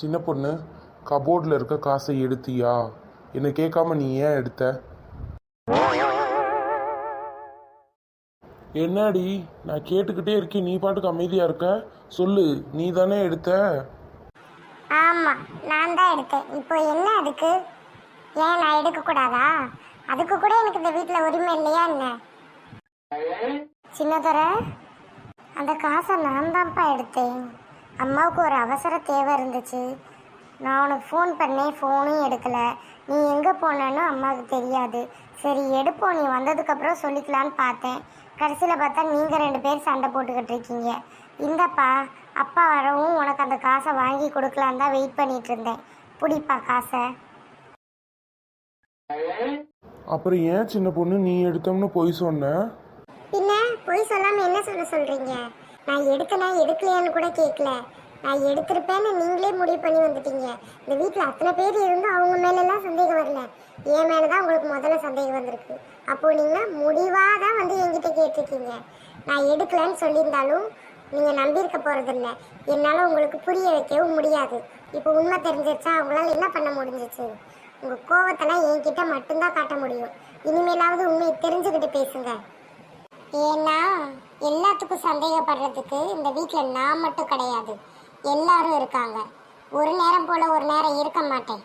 சின்ன பொண்ணு, கபோர்டில் இருக்க காசை எடுத்தியா? என்னை கேட்காம நீ ஏன் எடுத்த? என்னடி, நான் கேட்டுக்கிட்டே இருக்கேன், நீ பாட்டுக்கு அமைதியாக இருக்க. சொல்லு, நீ தானே எடுத்த? ஆமா, நான் தான் எடுத்தேன். இப்போ என்ன அதுக்கு? ஏன் நான் எடுக்கக்கூடாதா? அதுக்கு கூட எனக்கு இந்த வீட்டில் உரிமை இல்லையா என்ன? சின்னதர, அந்த காசை நான் தான்ப்பா எடுத்தேன். அம்மாவுக்கு ஒரு அவசர தேவை இருந்துச்சு. நான் உனக்கு ஃபோன் பண்ணேன், ஃபோனும் எடுக்கலை. நீ எங்கே போனேன்னு அம்மாவுக்கு தெரியாது. சரி எடுப்போம், நீ வந்ததுக்கப்புறம் சொல்லிக்கலான்னு பார்த்தேன். கடைசியில் பார்த்தா நீங்கள் 2 பேர் சண்டை போட்டுக்கிட்டு இருக்கீங்க. இந்தப்பா, அப்பா வரவும் உனக்கு அந்த காசை வாங்கி கொடுக்கலான்னு தான் வெயிட் பண்ணிட்டு இருந்தேன். பிடிப்பா காசை. அப்புறம் ஏன் சின்ன பொண்ணு நீ எடுத்தோம்னு பொய் சொன்ன? பின்ன பொய் சொல்லாமல் என்ன சொல்கிறீங்க? நான் எடுத்தனா எடுக்கலையான்னு கூட கேட்கல. நான் எடுத்திருப்பேன்னு நீங்களே முடிவு பண்ணி வந்துட்டீங்க. இந்த வீட்டில் அத்தனை பேர் இருந்தும் அவங்க மேலெல்லாம் சந்தேகம் வரல. என் மேலே தான் உங்களுக்கு முதல்ல சந்தேகம் வந்திருக்கு. அப்போது நீங்கள் முடிவாக தான் வந்து என்கிட்ட கேட்டிருக்கீங்க. நான் எடுக்கலன்னு சொல்லியிருந்தாலும் நீங்கள் நம்பியிருக்க போகிறதில்ல. என்னால் உங்களுக்கு புரிய வைக்கவும் முடியாது. இப்போ உண்மை தெரிஞ்சிருச்சா? அவங்களால என்ன பண்ண முடிஞ்சிச்சு? உங்கள் கோவத்தெல்லாம் என்கிட்ட மட்டும்தான் காட்ட முடியும். இனிமேலாவது உண்மையை தெரிஞ்சுக்கிட்டு பேசுங்க. ஏன்னா எல்லாத்துக்கும் சந்தேகப்படுறதுக்கு இந்த வீட்டில் நான் மட்டும் கிடையாது, எல்லாரும் இருக்காங்க. ஒரு நேரம் போல் ஒரு நேரம் இருக்க மாட்டேன்.